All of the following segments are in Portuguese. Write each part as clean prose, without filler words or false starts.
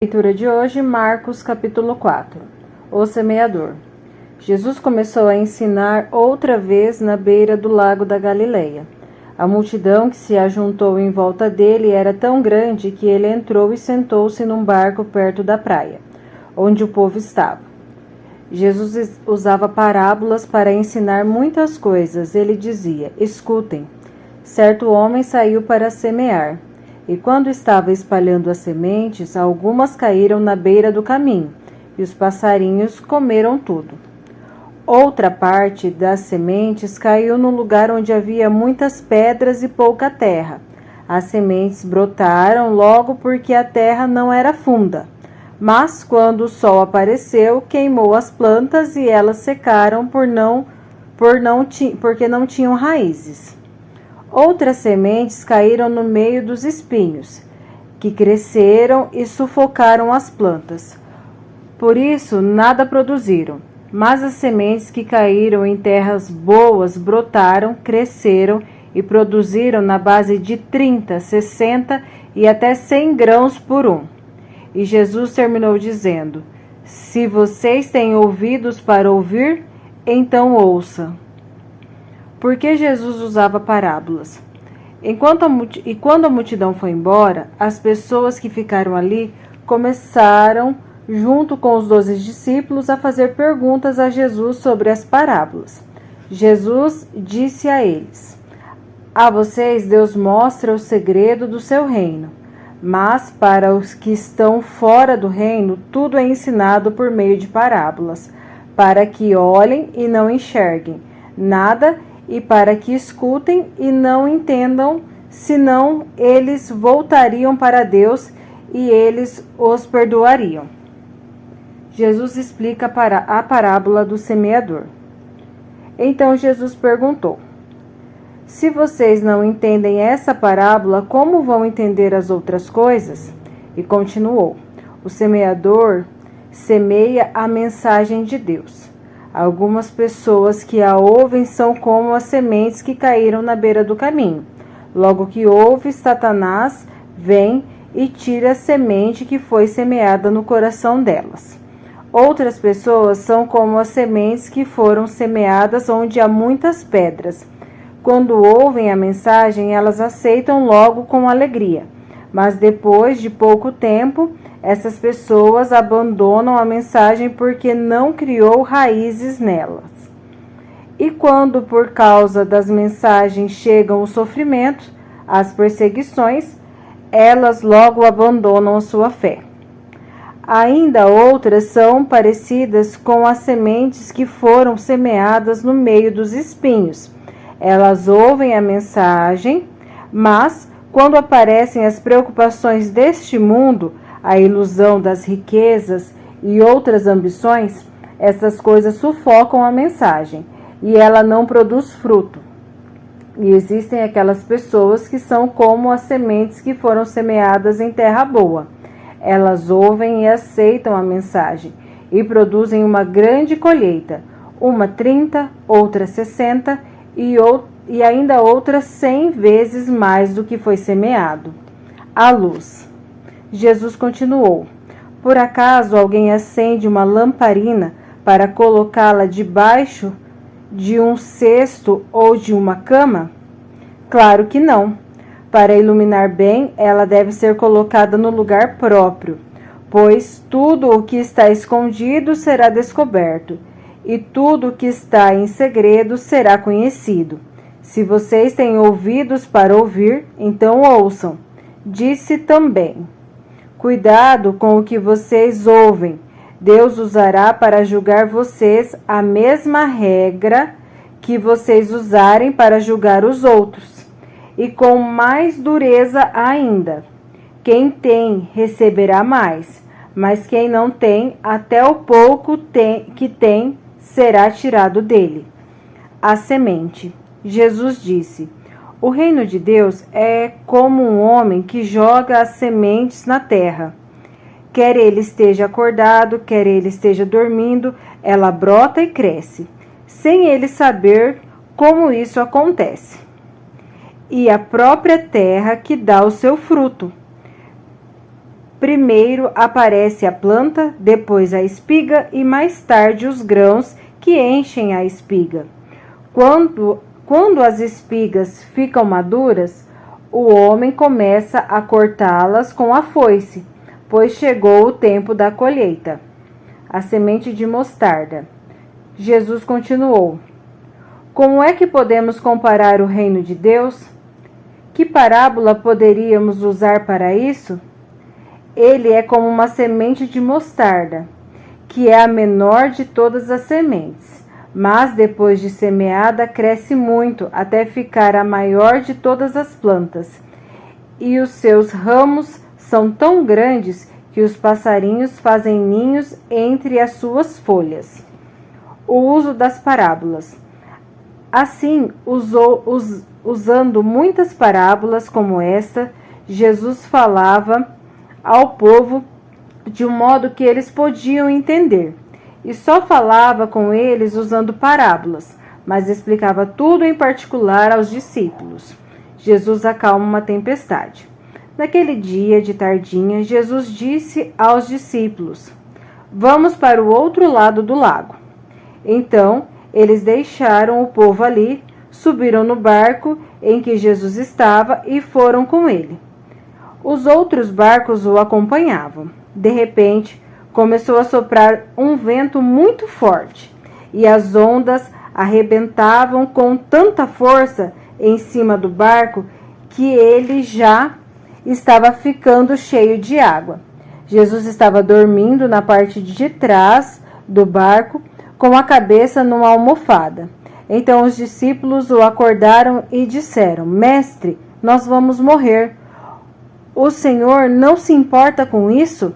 Leitura de hoje, Marcos capítulo 4. O semeador. Jesus começou a ensinar outra vez na beira do lago da Galileia. A multidão que se ajuntou em volta dele era tão grande que ele entrou e sentou-se num barco perto da praia, onde o povo estava. Jesus usava parábolas para ensinar muitas coisas. Ele dizia: escutem, certo homem saiu para semear. E quando estava espalhando as sementes, algumas caíram na beira do caminho, e os passarinhos comeram tudo. Outra parte das sementes caiu no lugar onde havia muitas pedras e pouca terra. As sementes brotaram logo porque a terra não era funda. Mas quando o sol apareceu, queimou as plantas e elas secaram porque não tinham raízes. Outras sementes caíram no meio dos espinhos, que cresceram e sufocaram as plantas. Por isso, nada produziram. Mas as sementes que caíram em terras boas brotaram, cresceram e produziram na base de 30, 60 e até 100 grãos por um. E Jesus terminou dizendo: se vocês têm ouvidos para ouvir, então ouçam. Por que Jesus usava parábolas? Quando a multidão foi embora, as pessoas que ficaram ali começaram, junto com os 12 discípulos, a fazer perguntas a Jesus sobre as parábolas. Jesus disse a eles: a vocês Deus mostra o segredo do seu reino, mas para os que estão fora do reino, tudo é ensinado por meio de parábolas, para que olhem e não enxerguem nada, e para que escutem e não entendam, senão eles voltariam para Deus e eles os perdoariam. Jesus explica a parábola do semeador. Então Jesus perguntou: se vocês não entendem essa parábola, como vão entender as outras coisas? E continuou: o semeador semeia a mensagem de Deus. Algumas pessoas que a ouvem são como as sementes que caíram na beira do caminho. Logo que ouve, Satanás vem e tira a semente que foi semeada no coração delas. Outras pessoas são como as sementes que foram semeadas onde há muitas pedras. Quando ouvem a mensagem, elas aceitam logo com alegria. Mas depois de pouco tempo, essas pessoas abandonam a mensagem porque não criou raízes nelas. E quando, por causa das mensagens, chegam os sofrimentos, as perseguições, elas logo abandonam a sua fé. Ainda outras são parecidas com as sementes que foram semeadas no meio dos espinhos. Elas ouvem a mensagem, mas quando aparecem as preocupações deste mundo, a ilusão das riquezas e outras ambições, essas coisas sufocam a mensagem e ela não produz fruto. E existem aquelas pessoas que são como as sementes que foram semeadas em terra boa. Elas ouvem e aceitam a mensagem e produzem uma grande colheita, uma 30, outra 60 e ainda outra 100 vezes mais do que foi semeado. A luz. Jesus continuou: por acaso alguém acende uma lamparina para colocá-la debaixo de um cesto ou de uma cama? Claro que não. Para iluminar bem, ela deve ser colocada no lugar próprio, pois tudo o que está escondido será descoberto, e tudo o que está em segredo será conhecido. Se vocês têm ouvidos para ouvir, então ouçam. Disse também: cuidado com o que vocês ouvem. Deus usará para julgar vocês a mesma regra que vocês usarem para julgar os outros, e com mais dureza ainda. Quem tem, receberá mais, mas quem não tem, até o pouco que tem, será tirado dele. A semente. Jesus disse: o reino de Deus é como um homem que joga as sementes na terra. Quer ele esteja acordado, quer ele esteja dormindo, ela brota e cresce, sem ele saber como isso acontece. E a própria terra que dá o seu fruto. Primeiro aparece a planta, depois a espiga e mais tarde os grãos que enchem a espiga. Quando as espigas ficam maduras, o homem começa a cortá-las com a foice, pois chegou o tempo da colheita. A semente de mostarda. Jesus continuou: Como é que podemos comparar o reino de Deus? Que parábola poderíamos usar para isso? Ele é como uma semente de mostarda, que é a menor de todas as sementes, mas depois de semeada cresce muito até ficar a maior de todas as plantas. E os seus ramos são tão grandes que os passarinhos fazem ninhos entre as suas folhas. O uso das parábolas. Assim, usando muitas parábolas como esta, Jesus falava ao povo de um modo que eles podiam entender. E só falava com eles usando parábolas, mas explicava tudo em particular aos discípulos. Jesus acalma uma tempestade. Naquele dia de tardinha, Jesus disse aos discípulos: Vamos para o outro lado do lago. Então, eles deixaram o povo ali, subiram no barco em que Jesus estava e foram com ele. Os outros barcos o acompanhavam. De repente, começou a soprar um vento muito forte, e as ondas arrebentavam com tanta força em cima do barco que ele já estava ficando cheio de água. Jesus estava dormindo na parte de trás do barco, com a cabeça numa almofada. Então os discípulos o acordaram e disseram: Mestre, nós vamos morrer. O Senhor não se importa com isso?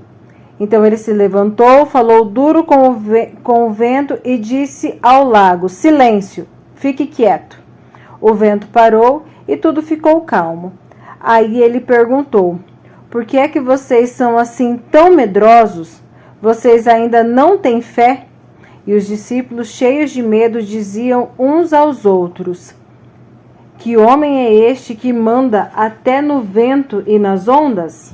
Então ele se levantou, falou duro com o vento e disse ao lago: Silêncio, fique quieto. O vento parou e tudo ficou calmo. Aí ele perguntou: Por que é que vocês são assim tão medrosos? Vocês ainda não têm fé? E os discípulos, cheios de medo, diziam uns aos outros: Que homem é este que manda até no vento e nas ondas?